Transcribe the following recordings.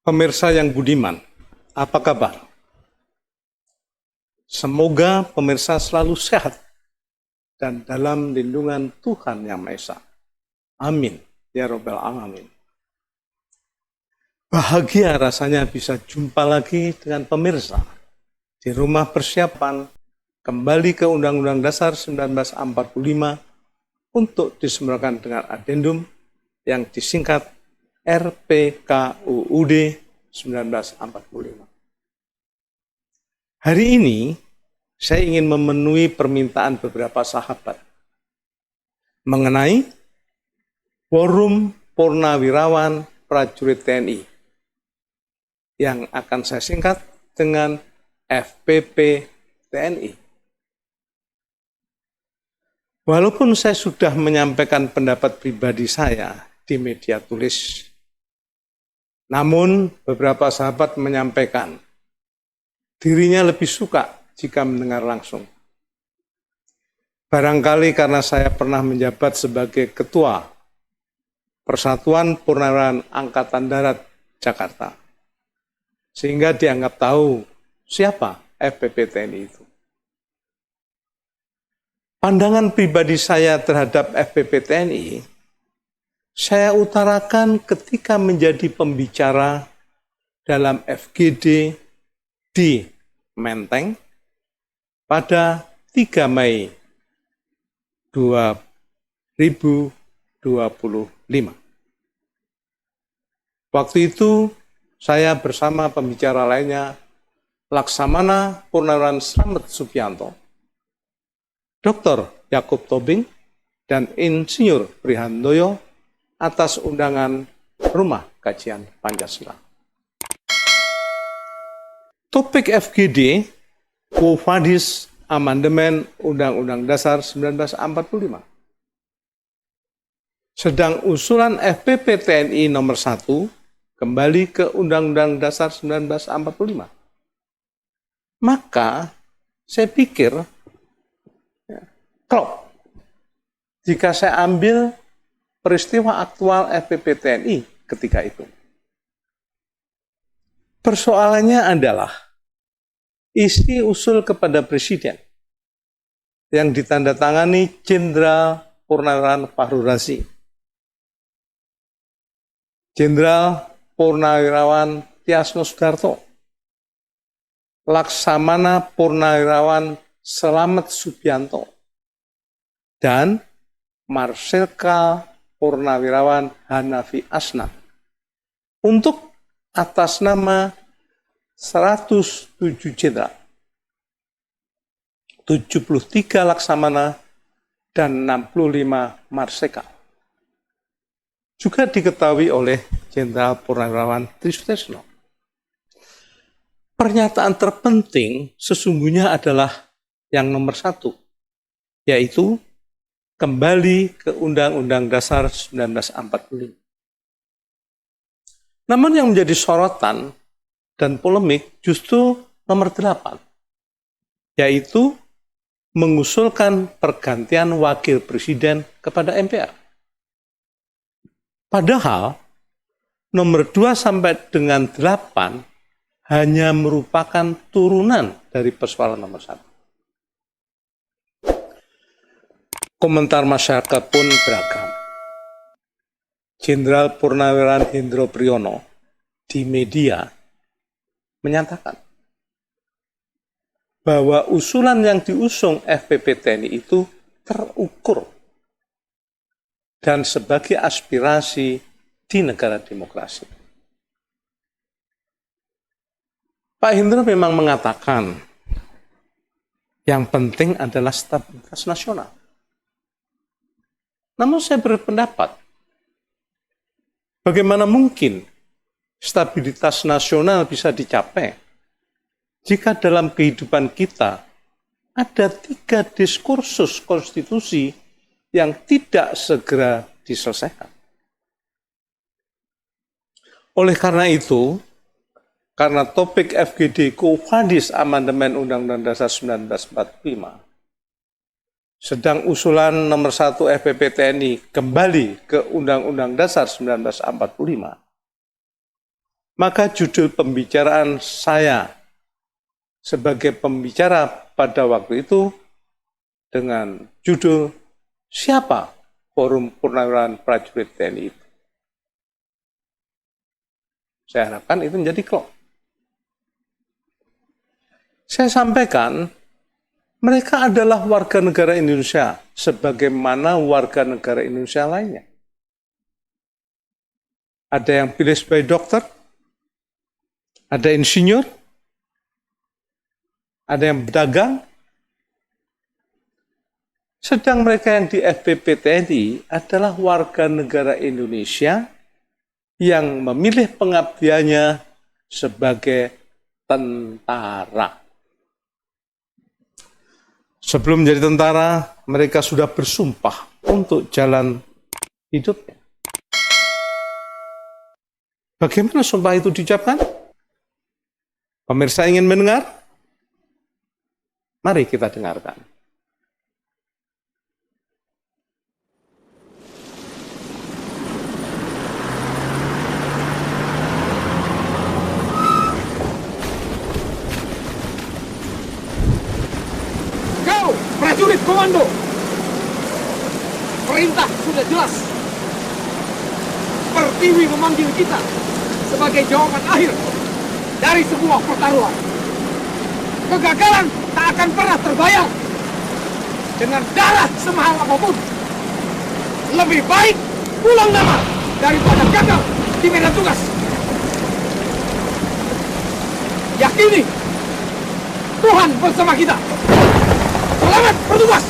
Pemirsa yang budiman, apa kabar? Semoga pemirsa selalu sehat dan dalam lindungan Tuhan Yang Maha Esa. Amin. Ya Rabbal Alamin. Bahagia rasanya bisa jumpa lagi dengan pemirsa di rumah persiapan kembali ke Undang-Undang Dasar 1945 untuk disemarakan dengan adendum yang disingkat RPKUUD 1945. Hari ini saya ingin memenuhi permintaan beberapa sahabat mengenai Forum Purnawirawan Prajurit TNI yang akan saya singkat dengan FPP TNI. Walaupun saya sudah menyampaikan pendapat pribadi saya di media tulis, namun beberapa sahabat menyampaikan dirinya lebih suka jika mendengar langsung. Barangkali karena saya pernah menjabat sebagai Ketua Persatuan Purnawirawan Angkatan Darat Jakarta, sehingga dianggap tahu siapa FPP TNI itu. Pandangan pribadi saya terhadap FPP TNI, saya utarakan ketika menjadi pembicara dalam FGD di Menteng pada 3 Mei 2025. Waktu itu saya bersama pembicara lainnya, Laksamana Purnawirawan Slamet Subianto, Dr. Yakub Tobing, dan Insinyur Prihandoyo atas undangan Rumah Kajian Pancasila. Topik FGD, Quo Vadis Amandemen Undang-Undang Dasar 1945. Sedang usulan FPP TNI nomor 1 kembali ke Undang-Undang Dasar 1945. Maka saya pikir klop jika saya ambil peristiwa aktual FPP TNI ketika itu. Persoalannya adalah isi usul kepada Presiden yang ditandatangani Jenderal Purnawirawan Fachru Razi, Jenderal Purnawirawan Tyasno Sudarto, Laksamana Purnawirawan Slamet Subianto, dan Marsikal Purnawirawan Hanafi Asnaf untuk atas nama 107 jenderal, 73 laksamana, dan 65 marsikal. Juga diketahui oleh Jenderal Purnawirawan Trisutesno. Pernyataan terpenting sesungguhnya adalah yang nomor 1, yaitu kembali ke Undang-Undang Dasar 1945. Namun yang menjadi sorotan dan polemik justru nomor 8, yaitu mengusulkan pergantian wakil presiden kepada MPR. Padahal nomor 2 sampai dengan 8 hanya merupakan turunan dari persoalan nomor 1. Komentar masyarakat pun beragam. Jenderal Purnawirawan Hendro Priyono di media menyatakan bahwa usulan yang diusung FPP TNI itu terukur dan sebagai aspirasi di negara demokrasi. Pak Hendro memang mengatakan yang penting adalah stabilitas nasional. Namun saya berpendapat, bagaimana mungkin stabilitas nasional bisa dicapai jika dalam kehidupan kita ada 3 diskursus konstitusi yang tidak segera diselesaikan. Oleh karena itu, karena topik FGD Quo Vadis Amandemen Undang-Undang Dasar 1945, sedang usulan nomor 1 FPP TNI kembali ke Undang-Undang Dasar 1945, Maka judul pembicaraan saya sebagai pembicara pada waktu itu dengan judul Siapa Forum Purnawirawan Prajurit TNI itu? Saya harapkan itu menjadi klop. Saya sampaikan, mereka adalah warga negara Indonesia sebagaimana warga negara Indonesia lainnya. Ada yang pilih sebagai dokter, ada insinyur, ada yang berdagang. Sedang mereka yang di FPP TNI adalah warga negara Indonesia yang memilih pengabdiannya sebagai tentara. Sebelum menjadi tentara, mereka sudah bersumpah untuk jalan hidupnya. Bagaimana sumpah itu diucapkan? Pemirsa ingin mendengar? Mari kita dengarkan. Prajurit komando, perintah sudah jelas. Pertiwi memanggil kita sebagai jawaban akhir dari sebuah pertaruhan. Kegagalan tak akan pernah terbayar dengan darah semahal apapun. Lebih baik pulang nama daripada gagal di medan tugas. Yakini Tuhan bersama kita. Selamat bertugas!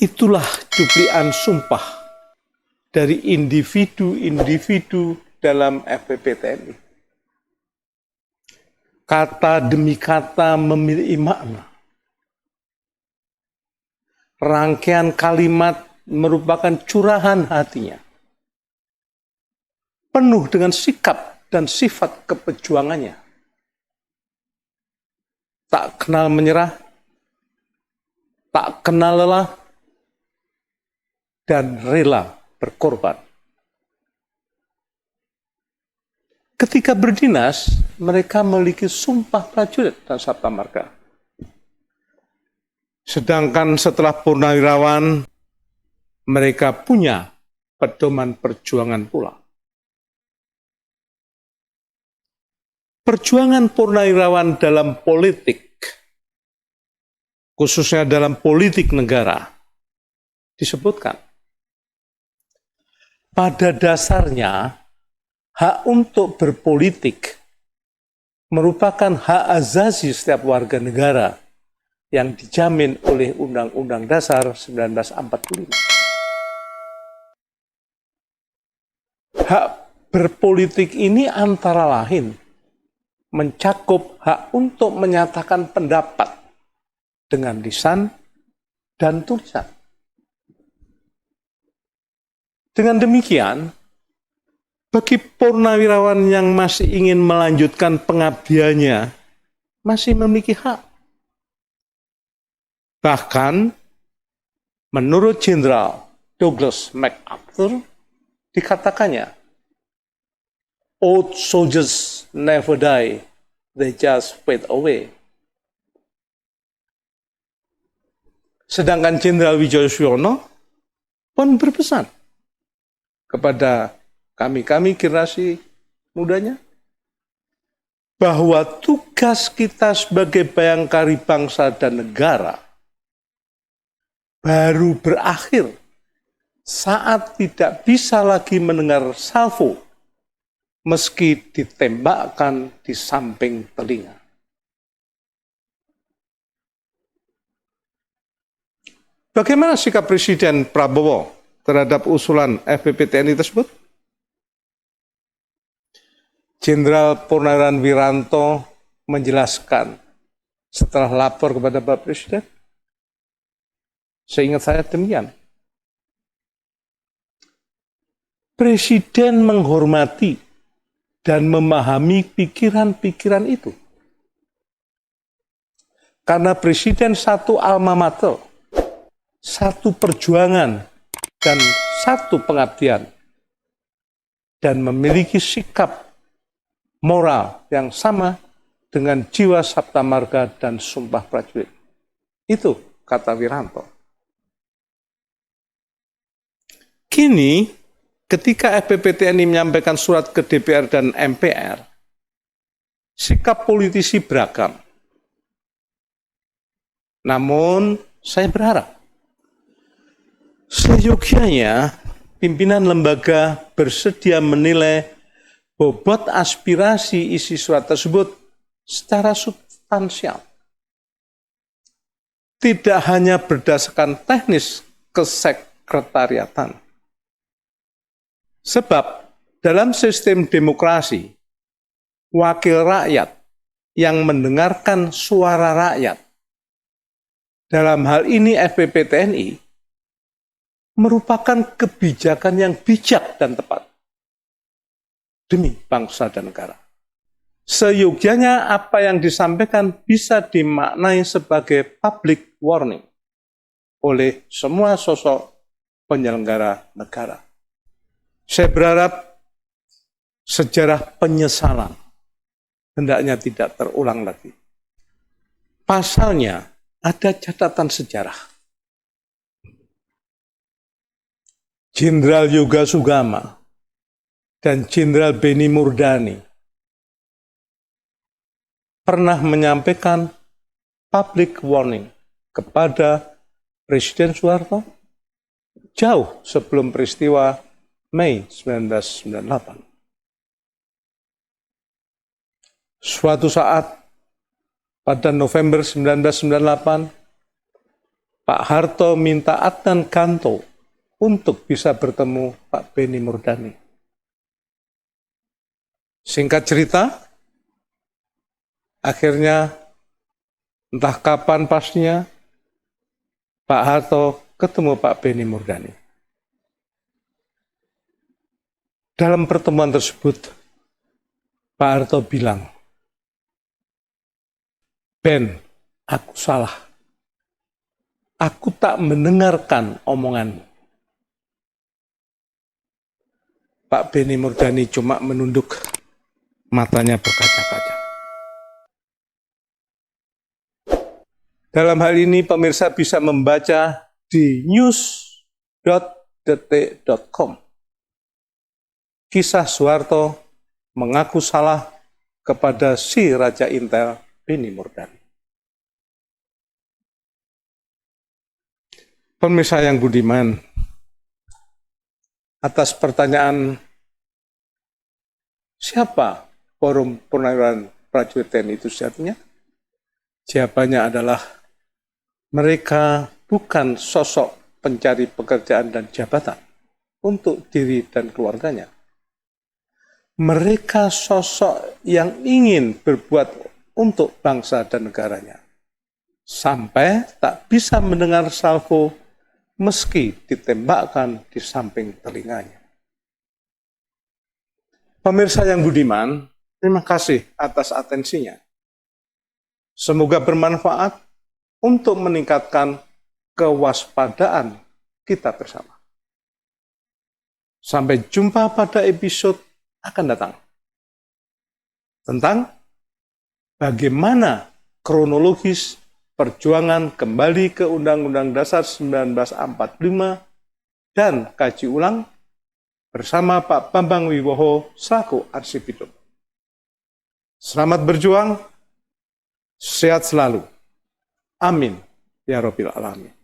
Itulah cuplikan sumpah dari individu-individu dalam FPP TNI. Kata demi kata memiliki makna. Rangkaian kalimat merupakan curahan hatinya. Penuh dengan sikap dan sifat keperjuangannya. Tak kenal menyerah, tak kenal lelah, dan rela berkorban. Ketika berdinas, mereka memiliki sumpah prajurit dan sabta marga. Sedangkan setelah purnawirawan, mereka punya pedoman perjuangan pula. perjuangan Purnawirawan dalam politik, khususnya dalam politik negara, disebutkan pada dasarnya hak untuk berpolitik merupakan hak asasi setiap warga negara yang dijamin oleh Undang-Undang Dasar 1945. Hak berpolitik ini antara lain mencakup hak untuk menyatakan pendapat dengan lisan dan tulisan. Dengan demikian, bagi Purnawirawan yang masih ingin melanjutkan pengabdiannya, masih memiliki hak. Bahkan, menurut Jenderal Douglas MacArthur, dikatakannya, "Old soldiers never die, they just fade away." Sedangkan Jenderal Wijaya Suyono pun berpesan kepada kami generasi mudanya, bahwa tugas kita sebagai bayangkari bangsa dan negara baru berakhir saat tidak bisa lagi mendengar salvo meski ditembakkan di samping telinga. Bagaimana sikap Presiden Prabowo terhadap usulan FPP-TNI tersebut? Jenderal Purnawirawan Wiranto menjelaskan setelah lapor kepada Bapak Presiden, seingat saya demikian, Presiden menghormati dan memahami pikiran-pikiran itu. Karena Presiden satu alma mater, satu perjuangan, dan satu pengabdian, dan memiliki sikap moral yang sama dengan jiwa Sabta Marga dan Sumpah Prajurit. Itu kata Wiranto. Kini, ketika FPP-TNI menyampaikan surat ke DPR dan MPR, sikap politisi beragam. Namun, saya berharap seyogyanya pimpinan lembaga bersedia menilai bobot aspirasi isi surat tersebut secara substansial. Tidak hanya berdasarkan teknis kesekretariatan. Sebab dalam sistem demokrasi, wakil rakyat yang mendengarkan suara rakyat, dalam hal ini FPP-TNI, merupakan kebijakan yang bijak dan tepat demi bangsa dan negara. Seyogyanya apa yang disampaikan bisa dimaknai sebagai public warning oleh semua sosok penyelenggara negara. Saya berharap sejarah penyesalan hendaknya tidak terulang lagi. Pasalnya ada catatan sejarah. Jenderal Yoga Sugama dan Jenderal Benny Murdani pernah menyampaikan public warning kepada Presiden Soeharto jauh sebelum peristiwa Mei 1998. Suatu saat pada November 1998, Pak Harto minta Adnan Kanto untuk bisa bertemu Pak Benny Murdani. Singkat cerita, akhirnya entah kapan pastinya Pak Harto ketemu Pak Benny Murdani. Dalam pertemuan tersebut, Pak Harto bilang, "Ben, aku salah. Aku tak mendengarkan omonganmu." Pak Benny Murdani cuma menunduk, matanya berkaca-kaca. Dalam hal ini pemirsa bisa membaca di news.detik.com. Kisah Soeharto mengaku salah kepada si Raja Intel Beni Murdani. Pemirsa yang budiman, atas pertanyaan siapa Forum Purnawiran Prajurit TNI itu sejatinya? Jawabannya adalah mereka bukan sosok pencari pekerjaan dan jabatan untuk diri dan keluarganya. Mereka sosok yang ingin berbuat untuk bangsa dan negaranya, sampai tak bisa mendengar salvo meski ditembakkan di samping telinganya. Pemirsa yang budiman, terima kasih atas atensinya. Semoga bermanfaat untuk meningkatkan kewaspadaan kita bersama. Sampai jumpa pada episode akan datang tentang bagaimana kronologis perjuangan kembali ke Undang-Undang Dasar 1945 dan kaji ulang bersama Pak Bambang Wibowo selaku Arsip Hidup. Selamat berjuang, sehat selalu. Amin ya Rabbil Alamin.